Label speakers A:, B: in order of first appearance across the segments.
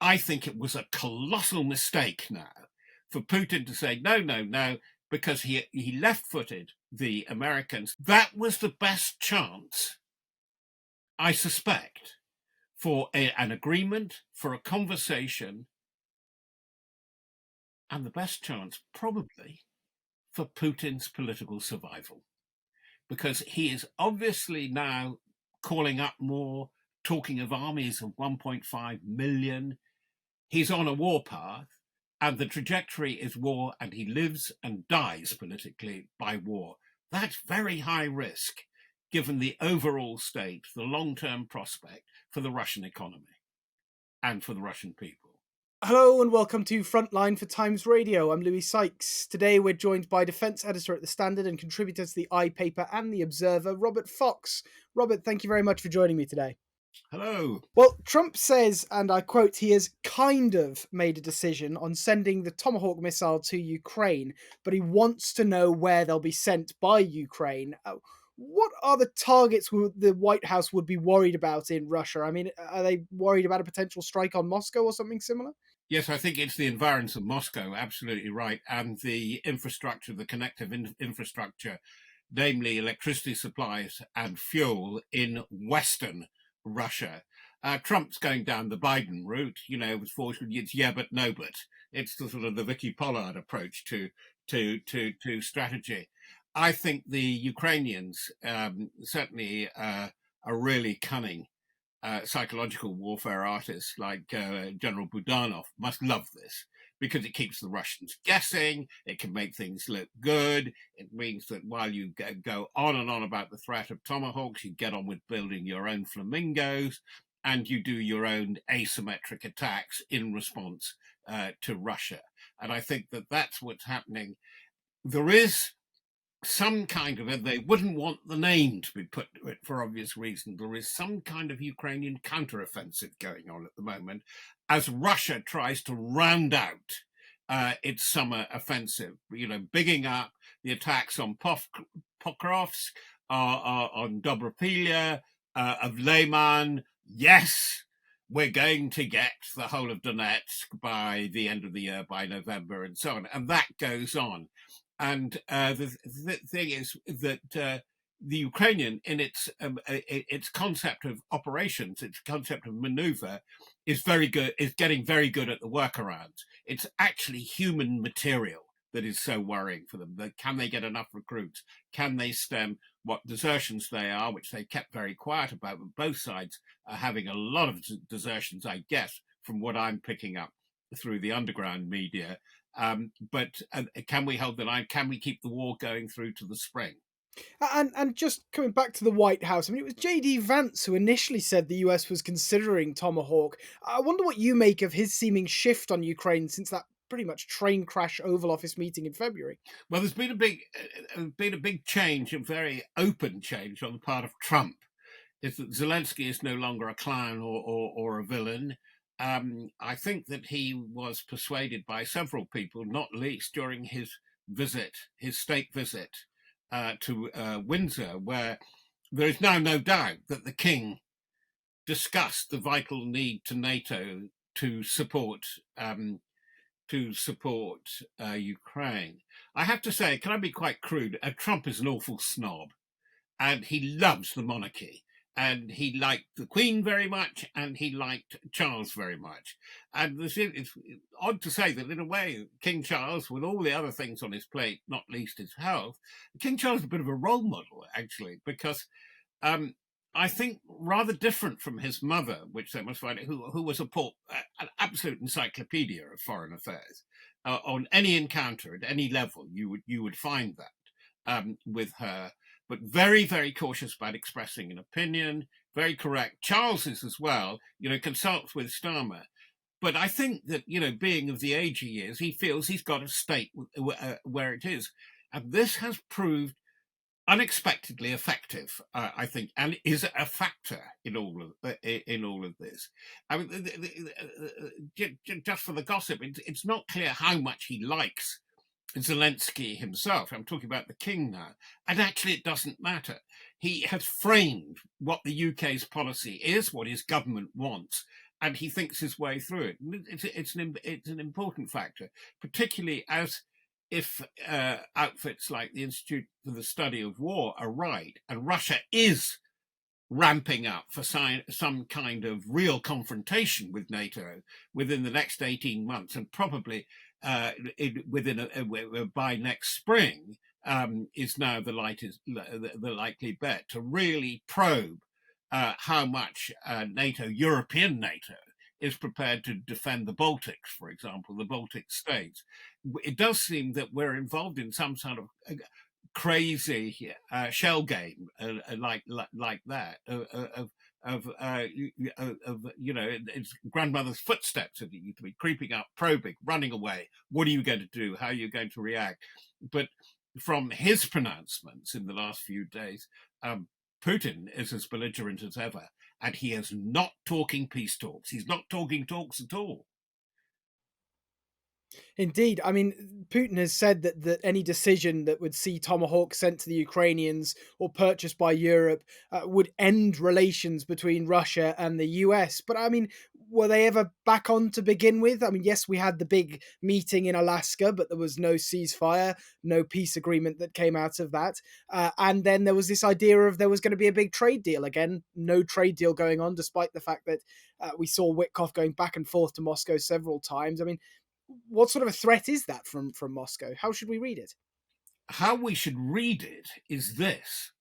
A: I think it was a colossal mistake now for Putin to say, no, because he left-footed the Americans. That was the best chance, I suspect, for an agreement, for a conversation, and the best chance probably for Putin's political survival. Because he is obviously now calling up more, talking of armies of 1.5 million. He's on a war path, and the trajectory is war, and he lives and dies politically by war. That's very high risk, given the overall state, the long-term prospect for the Russian economy and for the Russian people.
B: Hello and welcome to Frontline for Times Radio. I'm Louis Sykes. Today we're joined by defence editor at The Standard and contributor to the iPaper and The Observer, Robert Fox. Robert, thank you very much for joining me today.
A: Hello.
B: Well, Trump says, and I quote, he has kind of made a decision on sending the Tomahawk missile to Ukraine, but he wants to know where they'll be sent by Ukraine. What are the targets the White House would be worried about in Russia? I mean, are they worried about a potential strike on Moscow or something similar?
A: Yes, I think it's the environs of Moscow, absolutely right, and the infrastructure, the connective infrastructure, namely electricity supplies and fuel in Western Russia. Trump's going down the Biden route, it's yeah, but no, but. It's the sort of the Vicky Pollard approach to strategy. I think the Ukrainians certainly are really cunning. Psychological warfare artists like General Budanov must love this because it keeps the Russians guessing. It can make things look good. It means that while you go on and on about the threat of tomahawks, you get on with building your own flamingos and you do your own asymmetric attacks in response to Russia. And I think that that's what's happening. There is some kind of, and they wouldn't want the name to be put to it for obvious reasons, there is some kind of Ukrainian counteroffensive going on at the moment as Russia tries to round out its summer offensive, bigging up the attacks on Pokrovsk, on Dobropilya, of Leyman. Yes, we're going to get the whole of Donetsk by the end of the year, by November, and so on. And that goes on. And the thing is that the Ukrainian, in its concept of operations, its concept of maneuver, is very good. Is getting very good at the workarounds. It's actually human material that is so worrying for them. Can they get enough recruits? Can they stem what desertions they are, which they kept very quiet about? But both sides are having a lot of desertions, I guess, from what I'm picking up through the underground media. But can we hold the line? Can we keep the war going through to the spring?
B: And just coming back to the White House, I mean, it was J.D. Vance who initially said the US was considering Tomahawk. I wonder what you make of his seeming shift on Ukraine since that pretty much train crash Oval Office meeting in February.
A: Well, there's been a big change, a very open change on the part of Trump. Is that Zelensky is no longer a clown or a villain. I think that he was persuaded by several people, not least during his state visit to Windsor, where there is now no doubt that the king discussed the vital need to NATO to support Ukraine. I have to say, can I be quite crude? Trump is an awful snob, and he loves the monarchy. And he liked the Queen very much, and he liked Charles very much. And it's odd to say that, in a way, King Charles, with all the other things on his plate, not least his health, King Charles is a bit of a role model, actually, because I think rather different from his mother, which they must find, who was an absolute encyclopedia of foreign affairs. On any encounter at any level, you would find that with her. But very, very cautious about expressing an opinion, very correct. Charles is as well, consults with Starmer. But I think that, being of the age he is, he feels he's got to state where it is. And this has proved unexpectedly effective, I think, and is a factor in all of this. I mean, just for the gossip, it's not clear how much he likes Zelensky himself. I'm talking about the king now. And actually, it doesn't matter. He has framed what the UK's policy is, what his government wants, and he thinks his way through it. It's an important factor, particularly as if outfits like the Institute for the Study of War are right, and Russia is ramping up for some kind of real confrontation with NATO within the next 18 months, and probably by next spring, is now the likely bet to really probe how much European NATO, is prepared to defend the Baltics, for example, the Baltic states. It does seem that we're involved in some sort of crazy shell game like that it's grandmother's footsteps that you to be creeping up, probing, running away. What are you going to do? How are you going to react? But from his pronouncements in the last few days, Putin is as belligerent as ever, and he is not talking peace talks. He's not talking talks at all.
B: Indeed. I mean, Putin has said that any decision that would see Tomahawk sent to the Ukrainians or purchased by Europe would end relations between Russia and the US. But I mean, were they ever back on to begin with? I mean, yes, we had the big meeting in Alaska, but there was no ceasefire, no peace agreement that came out of that. And then there was this idea of there was going to be a big trade deal. Again, no trade deal going on, despite the fact that we saw Witkoff going back and forth to Moscow several times. I mean, what sort of a threat is that from Moscow? How should we read it?
A: How we should read it is this.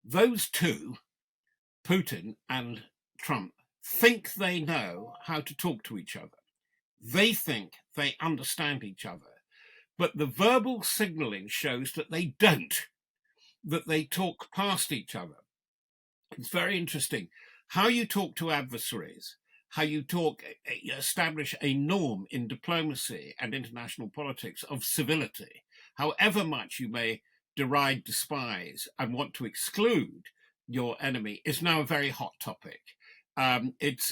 A: Those two, Putin and Trump, think they know how to talk to each other. They think they understand each other. But the verbal signaling shows that they don't, that they talk past each other. It's very interesting how you talk to adversaries, how you establish a norm in diplomacy and international politics of civility, however much you may deride, despise, and want to exclude your enemy, is now a very hot topic. It's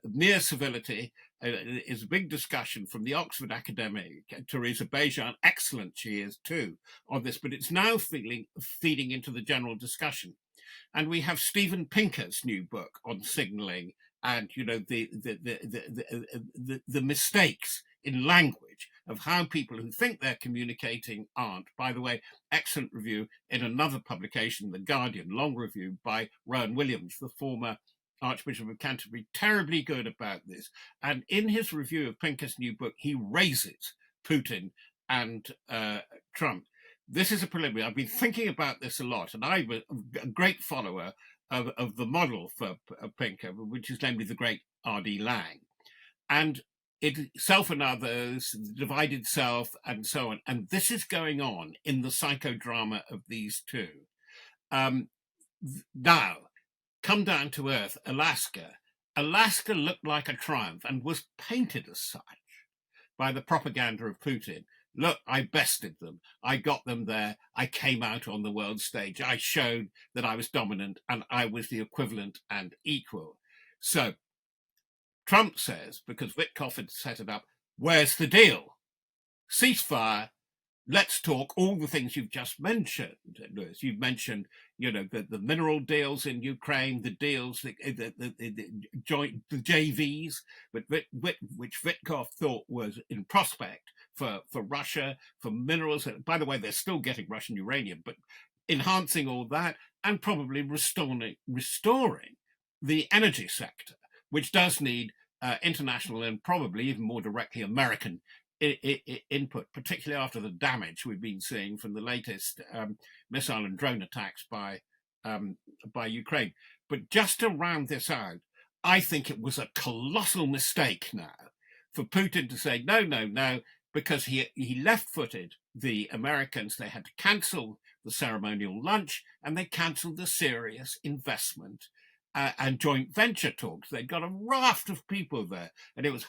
A: mere civility is a big discussion from the Oxford academic, Teresa Bejan, excellent she is too, on this, but it's now feeding into the general discussion. And we have Steven Pinker's new book on signalling and the mistakes in language of how people who think they're communicating aren't. By the way, excellent review in another publication, The Guardian, long review by Rowan Williams, the former Archbishop of Canterbury, terribly good about this. And in his review of Pinker's new book, he raises Putin and Trump. This is a preliminary. I've been thinking about this a lot, and I'm a great follower of the model for Pinker, which is namely the great R.D. Laing. And self and others, divided self, and so on. And this is going on in the psychodrama of these two. Now, come down to earth, Alaska. Alaska looked like a triumph and was painted as such by the propaganda of Putin. Look, I bested them. I got them there. I came out on the world stage. I showed that I was dominant and I was the equivalent and equal. So Trump says, because Witkoff had set it up, where's the deal? Ceasefire. Let's talk all the things you've just mentioned, Lewis. You've mentioned, the mineral deals in Ukraine, the deals, the JVs, which Witkoff thought was in prospect for Russia, for minerals. By the way, they're still getting Russian uranium, but enhancing all that and probably restoring the energy sector, which does need international and probably even more directly American input, particularly after the damage we've been seeing from the latest missile and drone attacks by Ukraine. But just to round this out, I think it was a colossal mistake now for Putin to say no, because he left-footed the Americans. They had to cancel the ceremonial lunch and they cancelled the serious investment and joint venture talks. They'd got a raft of people there, and it was,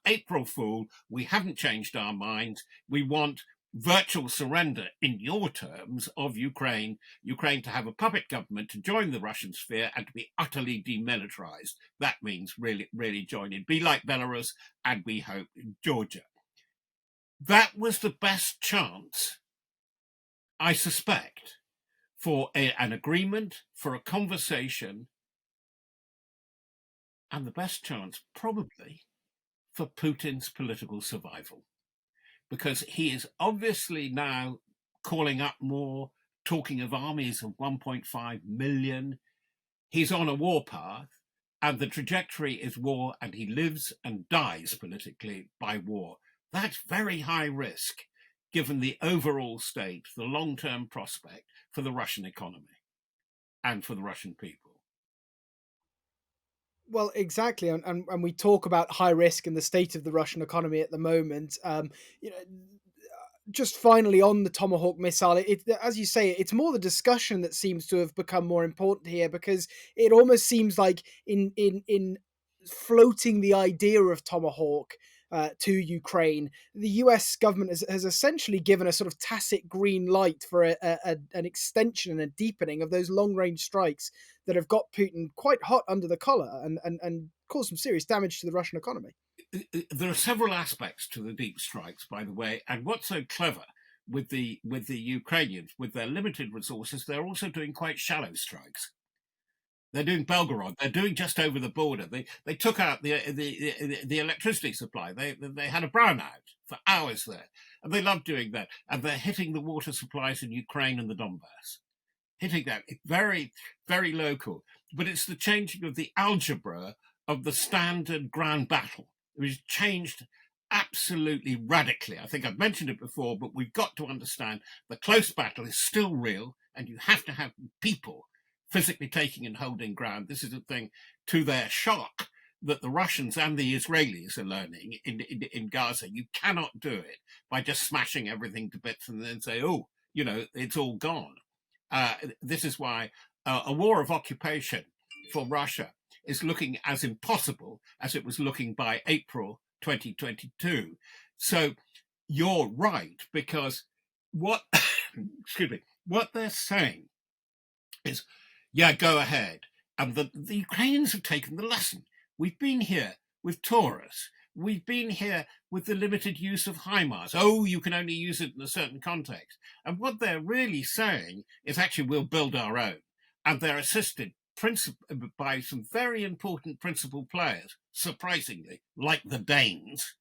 A: April Fool, we haven't changed our minds. We want virtual surrender, in your terms, of Ukraine to have a puppet government, to join the Russian sphere, and to be utterly demilitarized. That means really, really join in. Be like Belarus, and we hope Georgia. That was the best chance, I suspect, for an agreement, for a conversation and the best chance probably for Putin's political survival, because he is obviously now calling up more, talking of armies of 1.5 million. He's on a war path, and the trajectory is war, and he lives and dies politically by war. That's very high risk, given the overall state, the long-term prospect for the Russian economy and for the Russian people.
B: Well, exactly, and we talk about high risk and the state of the Russian economy at the moment. You know, just finally on the Tomahawk missile, as you say, it's more the discussion that seems to have become more important here, because it almost seems like in floating the idea of Tomahawk to Ukraine, the US government has essentially given a sort of tacit green light for an extension and a deepening of those long range strikes that have got Putin quite hot under the collar and caused some serious damage to the Russian economy.
A: There are several aspects to the deep strikes, by the way, and what's so clever with the Ukrainians, with their limited resources, they're also doing quite shallow strikes. They're doing Belgorod. They're doing just over the border. They took out the electricity supply. They had a brownout for hours there, and they love doing that. And they're hitting the water supplies in Ukraine and the Donbass, hitting that very very local. But it's the changing of the algebra of the standard ground battle. It was changed absolutely radically. I think I've mentioned it before, but we've got to understand the close battle is still real, and you have to have people physically taking and holding ground. This is a thing, to their shock, that the Russians and the Israelis are learning in Gaza. You cannot do it by just smashing everything to bits and then say, oh, it's all gone. This is why a war of occupation for Russia is looking as impossible as it was looking by April 2022. So you're right, because what excuse me, what they're saying is, yeah, go ahead. And the Ukrainians have taken the lesson. We've been here with Taurus. We've been here with the limited use of HIMARS. Oh, you can only use it in a certain context. And what they're really saying is, actually, we'll build our own. And they're assisted by some very important principal players, surprisingly, like the Danes,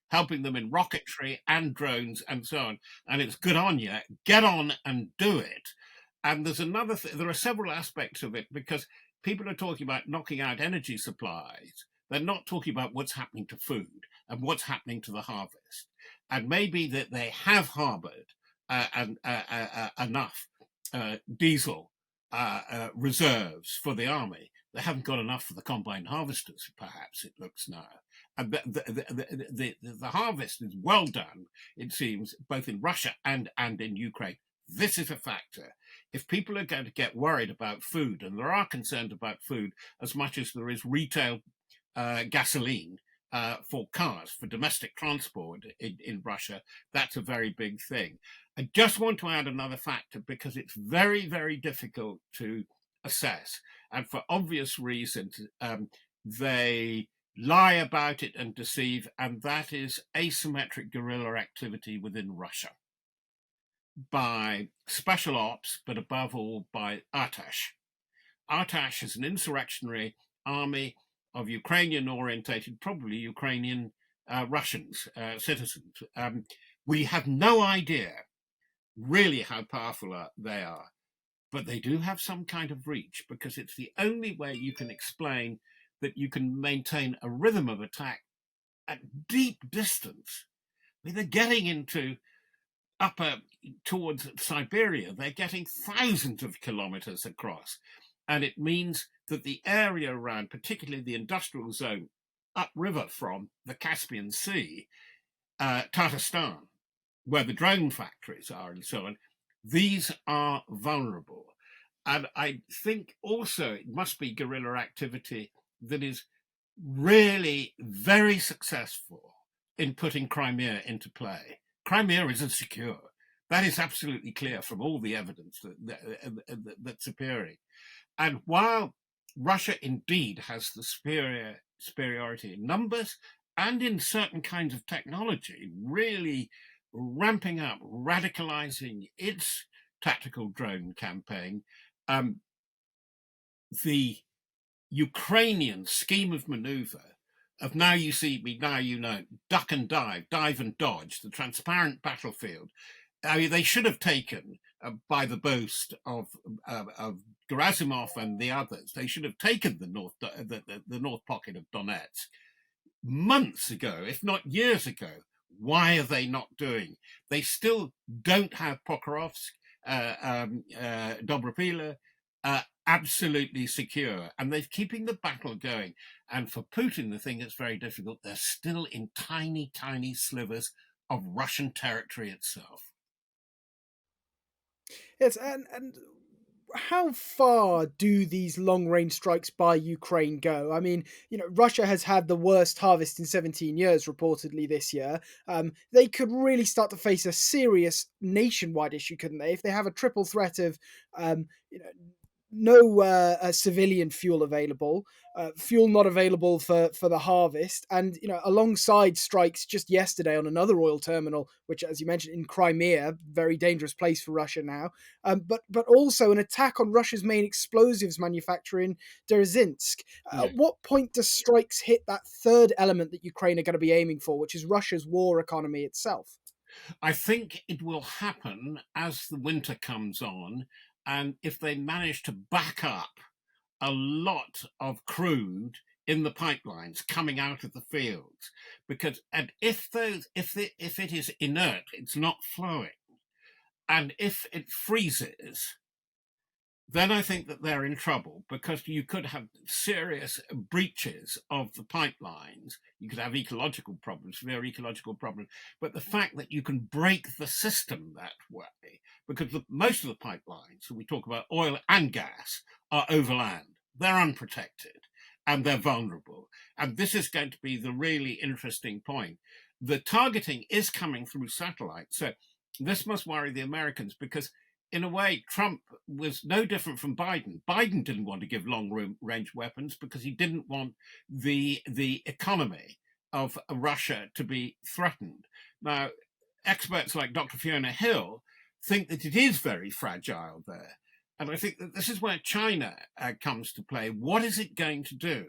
A: helping them in rocketry and drones and so on. And it's good on you. Get on and do it. And there's another there are several aspects of it, because people are talking about knocking out energy supplies. They're not talking about what's happening to food and what's happening to the harvest. And maybe that they have harbored enough diesel reserves for the army. They haven't got enough for the combine harvesters, perhaps, it looks now. And the harvest is well done, it seems, both in Russia and in Ukraine. This is a factor. If people are going to get worried about food, and there are concerned about food as much as there is retail gasoline for cars, for domestic transport in Russia, that's a very big thing. I just want to add another factor, because it's very, very difficult to assess. And for obvious reasons, they lie about it and deceive, and that is asymmetric guerrilla activity within Russia by special ops, but above all by Artash. Artash is an insurrectionary army of Ukrainian-orientated, probably Ukrainian Russians, citizens. We have no idea really how powerful they are, but they do have some kind of reach, because it's the only way you can explain that you can maintain a rhythm of attack at deep distance. I mean, they're getting into towards Siberia. They're getting thousands of kilometers across. And it means that the area around, particularly the industrial zone upriver from the Caspian Sea, Tatarstan, where the drone factories are and so on, these are vulnerable. And I think also it must be guerrilla activity that is really very successful in putting Crimea into play. Crimea isn't secure. That is absolutely clear from all the evidence that's appearing. And while Russia indeed has the superiority in numbers and in certain kinds of technology, really ramping up, radicalizing its tactical drone campaign, the Ukrainian scheme of maneuver of now you see me, now you know, duck and dive and dodge, the transparent battlefield. I mean, they should have taken, by the boast of Gerasimov and the others, they should have taken the north pocket of Donetsk months ago, if not years ago. Why are they not doing? They still don't have Pokrovsk, Dobropila, absolutely secure, and they're keeping the battle going. And for Putin, the thing that's very difficult, they're still in tiny, tiny slivers of Russian territory itself.
B: Yes, and how far do these long range strikes by Ukraine go? I mean, Russia has had the worst harvest in 17 years, reportedly this year. They could really start to face a serious nationwide issue, couldn't they? If they have a triple threat of, you know, no civilian fuel available, fuel not available for the harvest, and alongside strikes just yesterday on another oil terminal, which, as you mentioned, in Crimea, very dangerous place for Russia now. But also an attack on Russia's main explosives manufacturer in Derezhinsk.
A: Yeah.
B: At what point do strikes hit that third element that Ukraine are going to be aiming for, which is Russia's war economy itself?
A: I think it will happen as the winter comes on, and if they manage to back up a lot of crude in the pipelines coming out of the fields, because and if it is inert, it's not flowing, and if it freezes, then I think that they're in trouble, because you could have serious breaches of the pipelines. You could have ecological problems, severe ecological problems. But the fact that you can break the system that way, because most of the pipelines, we talk about oil and gas, are overland. They're unprotected and they're vulnerable. And this is going to be the really interesting point. The targeting is coming through satellite. So this must worry the Americans, because in a way, Trump was no different from Biden. Biden didn't want to give long range weapons because he didn't want the economy of Russia to be threatened. Now, experts like Dr. Fiona Hill think that it is very fragile there. And I think that this is where China comes to play. What is it going to do?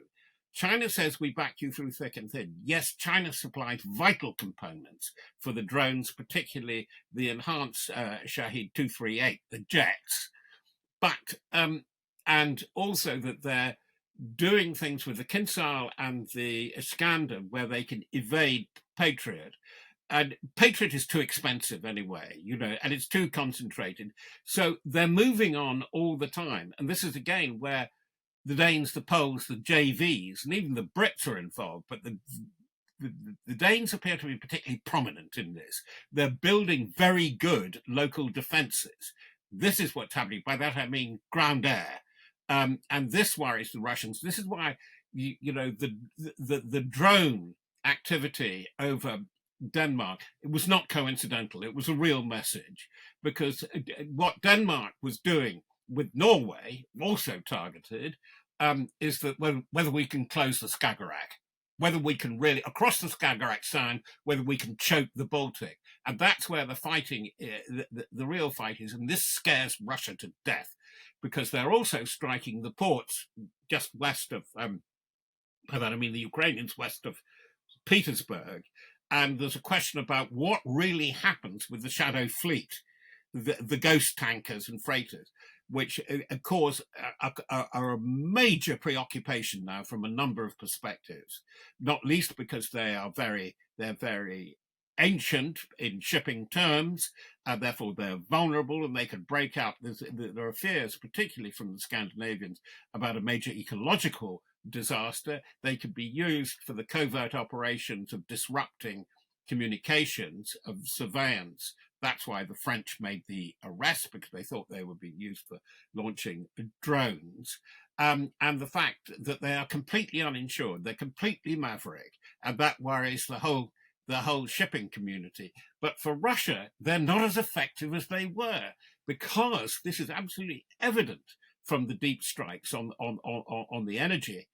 A: China says we back you through thick and thin. Yes, China supplies vital components for the drones, particularly the enhanced Shahed 238, the jets. But, and also that they're doing things with the Kinsale and the Iskander where they can evade Patriot. And Patriot is too expensive anyway, and it's too concentrated. So they're moving on all the time. And this is again where the Danes, the Poles, the JVs, and even the Brits are involved, but the Danes appear to be particularly prominent in this. They're building very good local defences. This is what's happening. By that I mean ground air, and this worries the Russians. This is why the drone activity over Denmark, it was not coincidental. It was a real message, because what Denmark was doing with Norway, also targeted, is that whether we can close the Skagerrak, whether we can really, across the Skagerrak Sound, whether we can choke the Baltic. And that's where the fighting, the real fight is. And this scares Russia to death, because they're also striking the ports just west of, by that I mean the Ukrainians west of Petersburg. And there's a question about what really happens with the shadow fleet, the ghost tankers and freighters, which cause are a major preoccupation now from a number of perspectives, not least because they're very ancient in shipping terms, and therefore they're vulnerable and they could break out. There are fears, particularly from the Scandinavians, about a major ecological disaster. They could be used for the covert operations of disrupting communications, of surveillance. That's why the French made the arrest, because they thought they would be used for launching drones. And the fact that they are completely uninsured, they're completely maverick, and that worries the whole shipping community. But for Russia, they're not as effective as they were, because this is absolutely evident from the deep strikes on the energy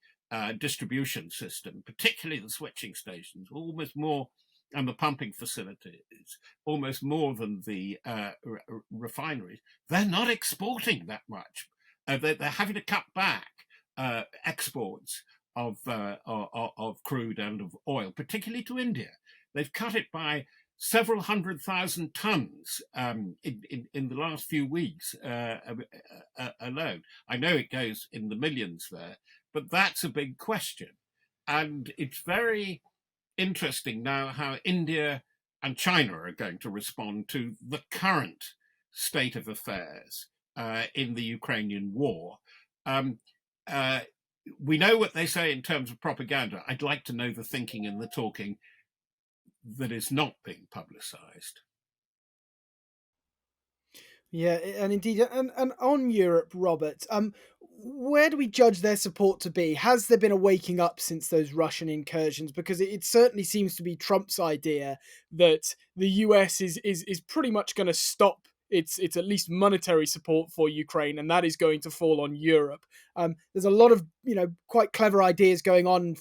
A: distribution system, particularly the switching stations, almost more, and the pumping facilities, almost more than the refineries. They're not exporting that much. They're having to cut back exports of crude and of oil, particularly to India. They've cut it by several 100,000 tons in the last few weeks alone. I know it goes in the millions there, but that's a big question. And it's very interesting now how India and China are going to respond to the current state of affairs in the Ukrainian war. We know what they say in terms of propaganda. I'd like to know the thinking and the talking that is not being publicized.
B: Yeah, and indeed, and on Europe, Robert, where do we judge their support to be? Has there been a waking up since those Russian incursions? Because it certainly seems to be Trump's idea that the US is pretty much going to stop its at least monetary support for Ukraine, and that is going to fall on Europe. There's a lot of quite clever ideas going on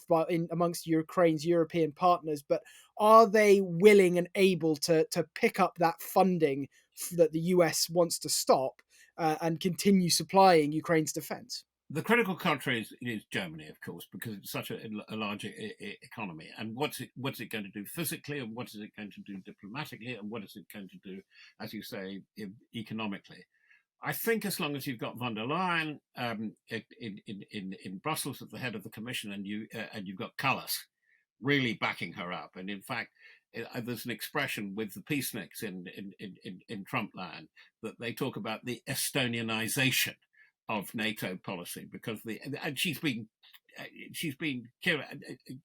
B: amongst Ukraine's European partners, but are they willing and able to pick up that funding that the US wants to stop and continue supplying Ukraine's defense?
A: The critical country is Germany, of course, because it's such a large economy. And what's it going to do physically, and what is it going to do diplomatically, and what is it going to do, as you say, economically? I think as long as you've got von der Leyen in Brussels at the head of the Commission, and you've got Callas really backing her up, and in fact, there's an expression with the peaceniks in Trump land that they talk about the Estonianization of NATO policy, because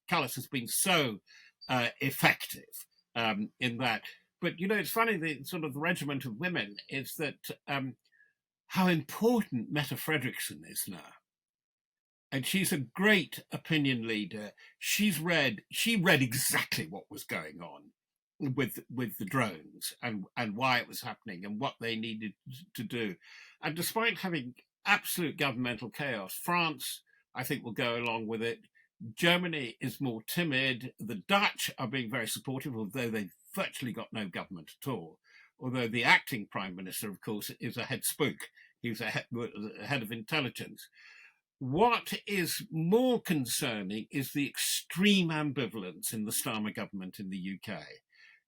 A: Callas has been so effective in that. But it's funny, the sort of the regiment of women is that how important Mette Frederiksen is now. And she's a great opinion leader. She read exactly what was going on with the drones and why it was happening and what they needed to do. And despite having absolute governmental chaos, France, I think, will go along with it. Germany is more timid. The Dutch are being very supportive, although they've virtually got no government at all. Although the acting prime minister, of course, is a head spook. He's a head of intelligence. What is more concerning is the extreme ambivalence in the Starmer government in the UK.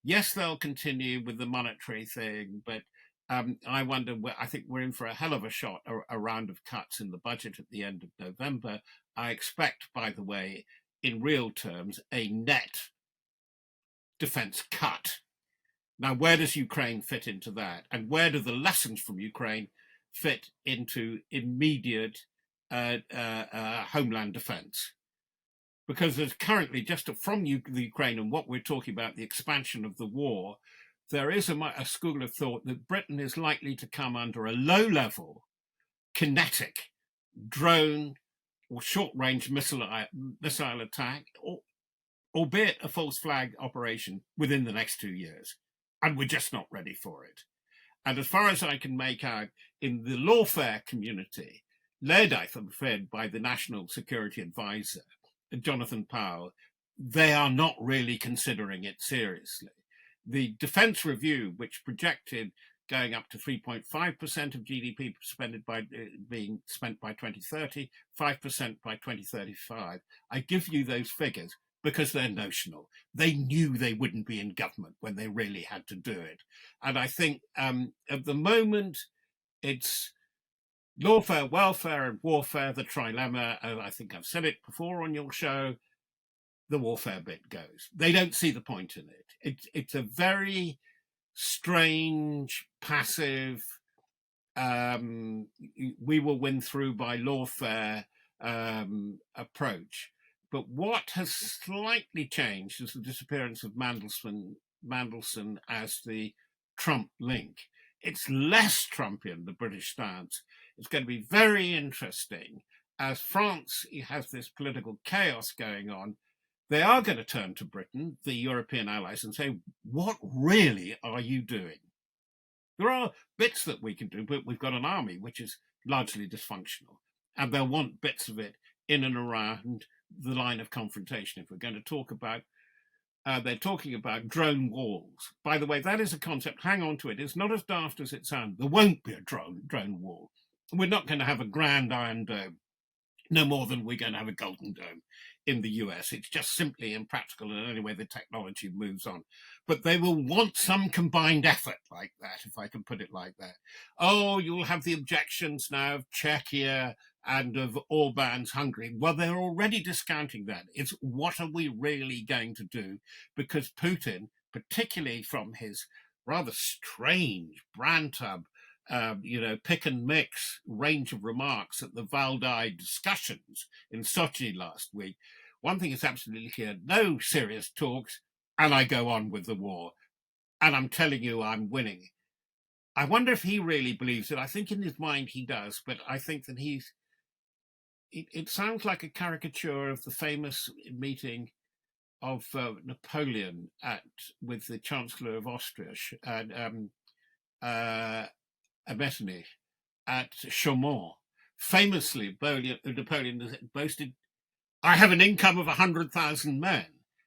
A: Yes, they'll continue with the monetary thing, but I wonder, I think we're in for a hell of a shot, a round of cuts in the budget at the end of November. I expect, by the way, in real terms, a net defense cut. Now, where does Ukraine fit into that? And where do the lessons from Ukraine fit into immediate homeland defense? Because there's currently, just from the Ukraine and what we're talking about, the expansion of the war, there is a school of thought that Britain is likely to come under a low-level, kinetic drone or short-range missile attack, albeit a false flag operation, within the next 2 years. And we're just not ready for it. And as far as I can make out, in the lawfare community, led, I think, by the National Security Advisor, Jonathan Powell, they are not really considering it seriously. The Defence Review, which projected going up to 3.5% of GDP being spent by 2030, 5% by 2035. I give you those figures because they're notional. They knew they wouldn't be in government when they really had to do it. And I think at the moment, it's lawfare, welfare, and warfare, the trilemma. And I think I've said it before on your show. The warfare bit goes. They don't see the point in it. It's a very strange, passive, we will win through by lawfare approach. But what has slightly changed is the disappearance of Mandelson as the Trump link. It's less Trumpian, the British stance. It's going to be very interesting as France has this political chaos going on. They are going to turn to Britain, the European allies, and say, what really are you doing? There are bits that we can do, but we've got an army which is largely dysfunctional. And they'll want bits of it in and around the line of confrontation. If we're going to talk about, they're talking about drone walls. By the way, that is a concept. Hang on to it. It's not as daft as it sounds. There won't be a drone wall. We're not going to have a grand Iron Dome no more than we're going to have a Golden Dome in the US. It's just simply impractical in any way the technology moves on. But they will want some combined effort like that, if I can put it like that. Oh, you'll have the objections now of Czechia and of Orban's Hungary. Well, they're already discounting that. It's what are we really going to do? Because Putin, particularly from his rather strange brand tub pick and mix range of remarks at the Valdai discussions in Sochi last week. One thing is absolutely clear: no serious talks, and I go on with the war. And I'm telling you, I'm winning. I wonder if he really believes it. I think in his mind he does, but I think that it sounds like a caricature of the famous meeting of Napoleon with the Chancellor of Austria and Metternich at Chaumont. Famously, Napoleon boasted, I have an income of 100,000 men.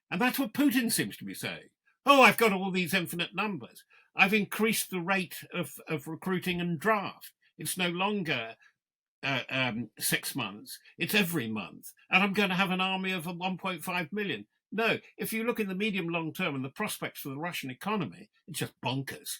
A: And that's what Putin seems to be saying. Oh, I've got all these infinite numbers. I've increased the rate of recruiting and draft. It's no longer 6 months, it's every month. And I'm going to have an army of 1.5 million. No, if you look in the medium long term and the prospects for the Russian economy, it's just bonkers.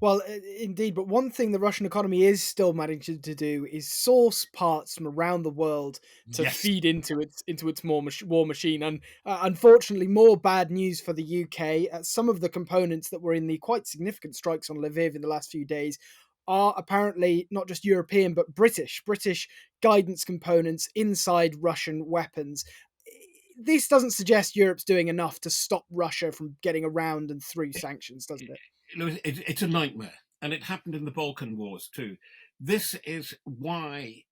B: Well, indeed, but one thing the Russian economy is still managing to do is source parts from around the world to
A: Yes.
B: feed into its war machine. And unfortunately, more bad news for the UK. Some of the components that were in the quite significant strikes on Lviv in the last few days are apparently not just European but British guidance components inside Russian weapons. This doesn't suggest Europe's doing enough to stop Russia from getting around and through sanctions, doesn't it?
A: It's a nightmare, and it happened in the Balkan Wars too. This is why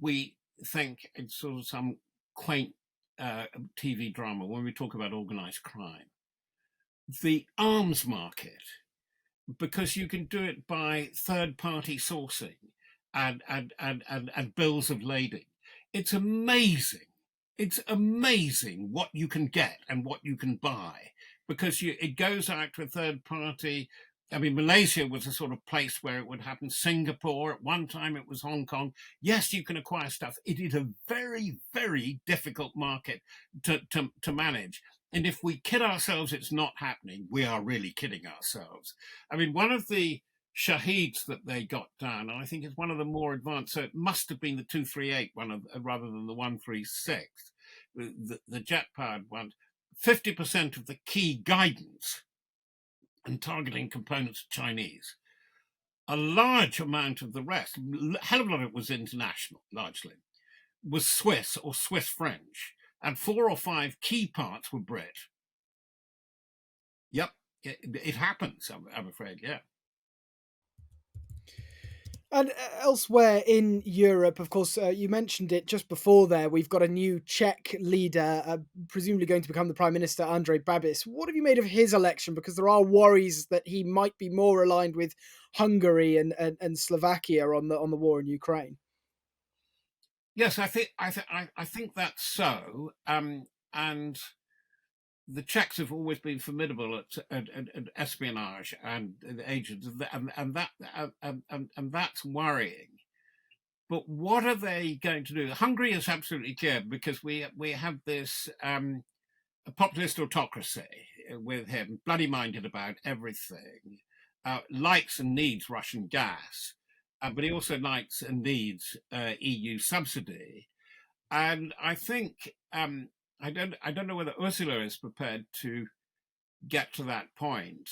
A: we think it's sort of some quaint TV drama when we talk about organized crime. The arms market, because you can do it by third-party sourcing and bills of lading. It's amazing. It's amazing what you can get and what you can buy because it goes out to a third party. I mean, Malaysia was a sort of place where it would happen. Singapore, at one time it was Hong Kong. Yes, you can acquire stuff. It is a very, very difficult market to manage. And if we kid ourselves it's not happening, we are really kidding ourselves. I mean, one of the Shaheeds that they got down, and I think it's one of the more advanced, so it must have been the 238 one rather than the 136, the jet-powered one. 50% of the key guidance and targeting components Chinese. A large amount of the rest, a hell of a lot of it was international, largely, was Swiss or Swiss French, and 4 or 5 key parts were Brit. Yep, it happens, I'm afraid, yeah.
B: And elsewhere in Europe, of course, you mentioned it just before there, we've got a new Czech leader, presumably going to become the Prime Minister, Andrej Babis. What have you made of his election? Because there are worries that he might be more aligned with Hungary and Slovakia on the war in Ukraine.
A: Yes, I think that's so. And the Czechs have always been formidable at espionage and agents, and that's worrying. But what are they going to do? Hungary is absolutely clear because we have this a populist autocracy with him, bloody minded about everything, likes and needs Russian gas, but he also likes and needs EU subsidy. And I think I don't know whether Ursula is prepared to get to that point.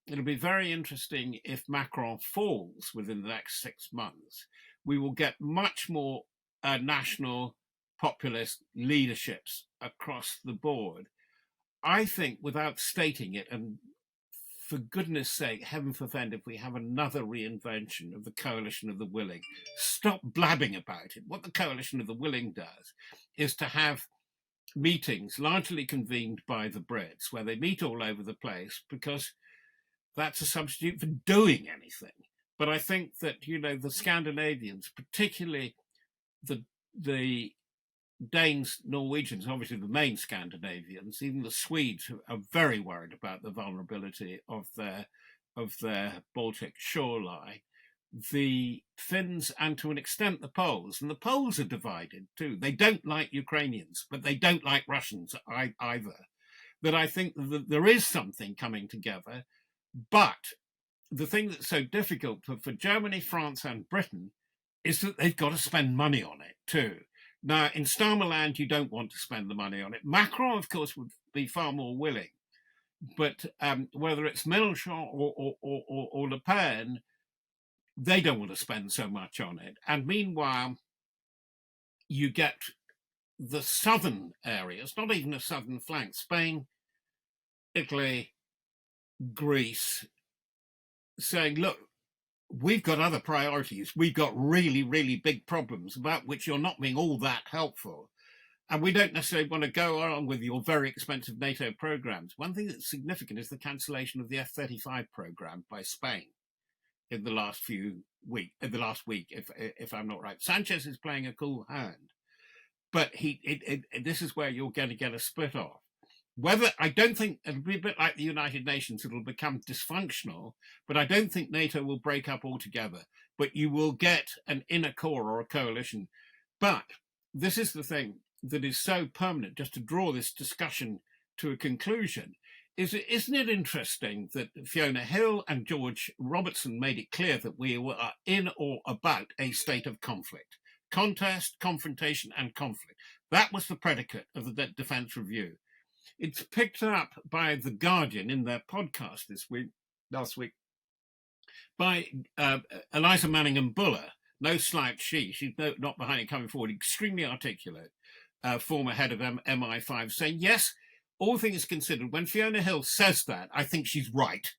A: It'll be very interesting if Macron falls within the next 6 months. We will get much more national populist leaderships across the board. I think, without stating it, and for goodness sake, heaven forfend if we have another reinvention of the coalition of the willing. Stop blabbing about it. What the coalition of the willing does is to have meetings largely convened by the Brits where they meet all over the place because that's a substitute for doing anything. But I think that, the Scandinavians, particularly the Danes, Norwegians, obviously the main Scandinavians, even the Swedes are very worried about the vulnerability of their Baltic shoreline. the Finns and to an extent the Poles. And the Poles are divided too. They don't like Ukrainians, but they don't like Russians either. That I think that there is something coming together. But the thing that's so difficult for Germany, France, and Britain is that they've got to spend money on it too. Now, in Starmerland, you don't want to spend the money on it. Macron, of course, would be far more willing. But whether it's Mélenchon or Le Pen, they don't want to spend so much on it. And meanwhile, you get the southern areas, not even the southern flank, Spain, Italy, Greece, saying, look, we've got other priorities. We've got really, really big problems about which you're not being all that helpful. And we don't necessarily want to go on with your very expensive NATO programs. One thing that's significant is the cancellation of the F-35 program by Spain in the last week, if I'm not right. Sanchez is playing a cool hand, but this is where you're going to get a split off. Whether I don't think it'll be a bit like the United Nations, it'll become dysfunctional, but I don't think NATO will break up altogether. But you will get an inner core or a coalition. But this is the thing that is so permanent, just to draw this discussion to a conclusion, isn't it interesting that Fiona Hill and George Robertson made it clear that we were in or about a state of conflict, contest, confrontation, and conflict. That was the predicate of the Defence Review. It's picked up by The Guardian in their podcast last week, by Eliza Manningham-Buller. No slouch she's not behind it coming forward, extremely articulate, former head of MI5, saying, yes, all things considered, when Fiona Hill says that, I think she's right.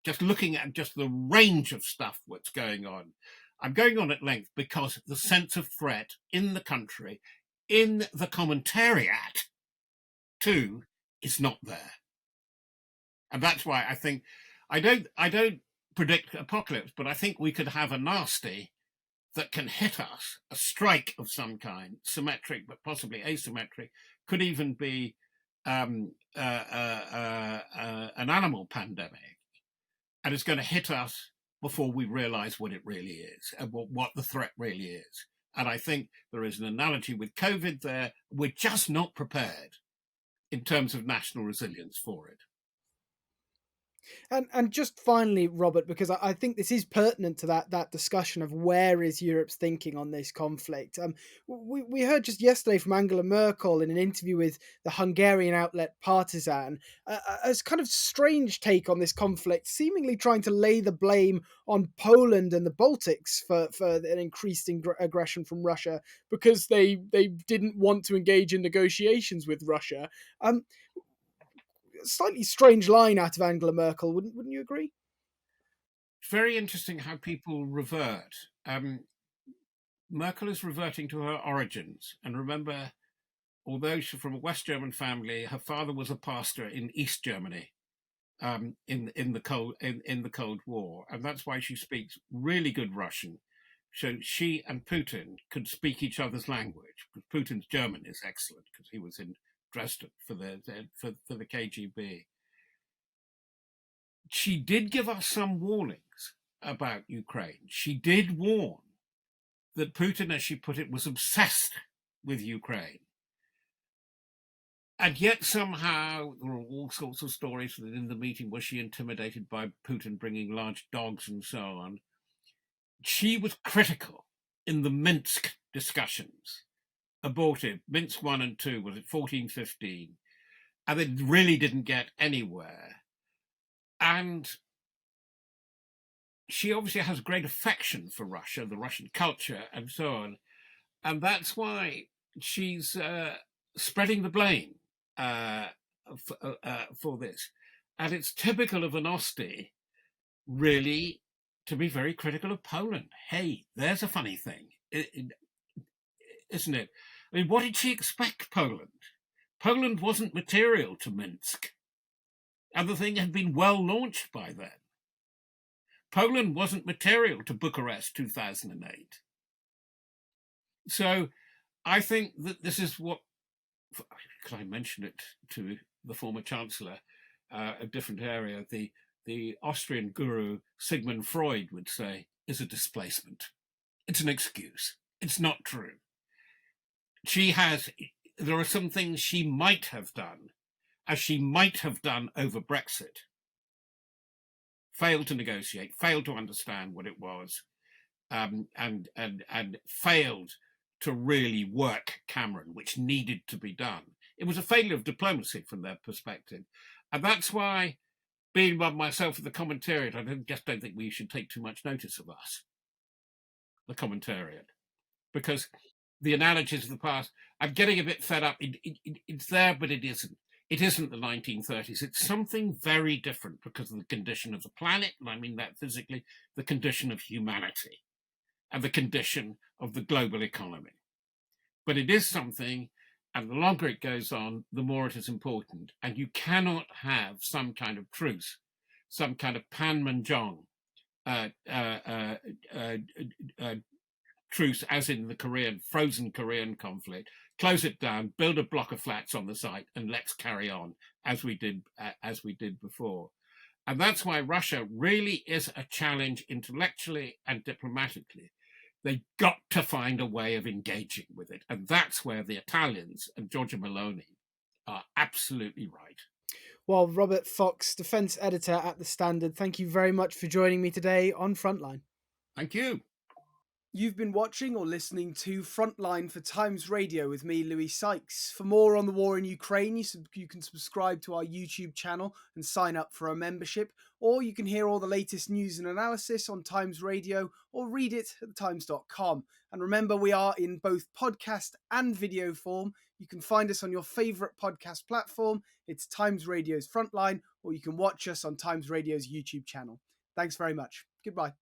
A: Just looking at just the range of stuff what's going on. I'm going on at length because the sense of threat in the country, in the commentariat, too, is not there. And that's why I think, I don't predict apocalypse, but I think we could have a nasty that can hit us, a strike of some kind, symmetric, but possibly asymmetric, could even be an animal pandemic. And it's going to hit us before we realize what it really is and what the threat really is. And I think there is an analogy with COVID there. We're just not prepared in terms of national resilience for it.
B: And just finally, Robert, because I think this is pertinent to that discussion of where is Europe's thinking on this conflict. We heard just yesterday from Angela Merkel in an interview with the Hungarian outlet Partizan, a kind of strange take on this conflict, seemingly trying to lay the blame on Poland and the Baltics for an increased aggression from Russia because they didn't want to engage in negotiations with Russia. Slightly strange line out of Angela Merkel, wouldn't you agree?
A: Very interesting how people revert. Merkel is reverting to her origins. And remember, although she's from a West German family, her father was a pastor in East Germany in the Cold War. And that's why she speaks really good Russian. So she and Putin could speak each other's language. Putin's German is excellent because he was in Dresden for the KGB. She did give us some warnings about Ukraine. She did warn that Putin, as she put it, was obsessed with Ukraine. And yet somehow there are all sorts of stories that in the meeting was she intimidated by Putin bringing large dogs and so on. She was critical in the Minsk discussions. Abortive. Minsk 1 and 2 was at 14-15, and it really didn't get anywhere. And she obviously has great affection for Russia, the Russian culture, and so on. And that's why she's spreading the blame for this. And it's typical of an Osti, really, to be very critical of Poland. Hey, there's a funny thing, isn't it? I mean, what did she expect, Poland? Poland wasn't material to Minsk, and the thing had been well launched by then. Poland wasn't material to Bucharest 2008. So I think that this is what, can I mention it to the former Chancellor, a different area, the Austrian guru Sigmund Freud would say, is a displacement. It's an excuse. It's not true. There are some things she might have done, as she might have done over Brexit. Failed to negotiate, failed to understand what it was, and failed to really work Cameron, which needed to be done. It was a failure of diplomacy from their perspective. And that's why, being by myself at the commentariat, I just don't think we should take too much notice of us, the commentariat, because the analogies of the past, I'm getting a bit fed up. It's there, but it isn't. It isn't the 1930s. It's something very different because of the condition of the planet, and I mean that physically, the condition of humanity, and the condition of the global economy. But it is something, and the longer it goes on, the more it is important. And you cannot have some kind of truce, some kind of Panmunjom truce, as in the frozen Korean conflict. Close it down, build a block of flats on the site, and let's carry on as we did before. And that's why Russia really is a challenge intellectually and diplomatically. They've got to find a way of engaging with it. And that's where the Italians and Giorgia Meloni are absolutely right.
B: Well, Robert Fox, defence editor at The Standard, thank you very much for joining me today on Frontline.
A: Thank you.
B: You've been watching or listening to Frontline for Times Radio with me, Louis Sykes. For more on the war in Ukraine, you can subscribe to our YouTube channel and sign up for a membership, or you can hear all the latest news and analysis on Times Radio or read it at thetimes.com. And remember, we are in both podcast and video form. You can find us on your favourite podcast platform. It's Times Radio's Frontline, or you can watch us on Times Radio's YouTube channel. Thanks very much. Goodbye.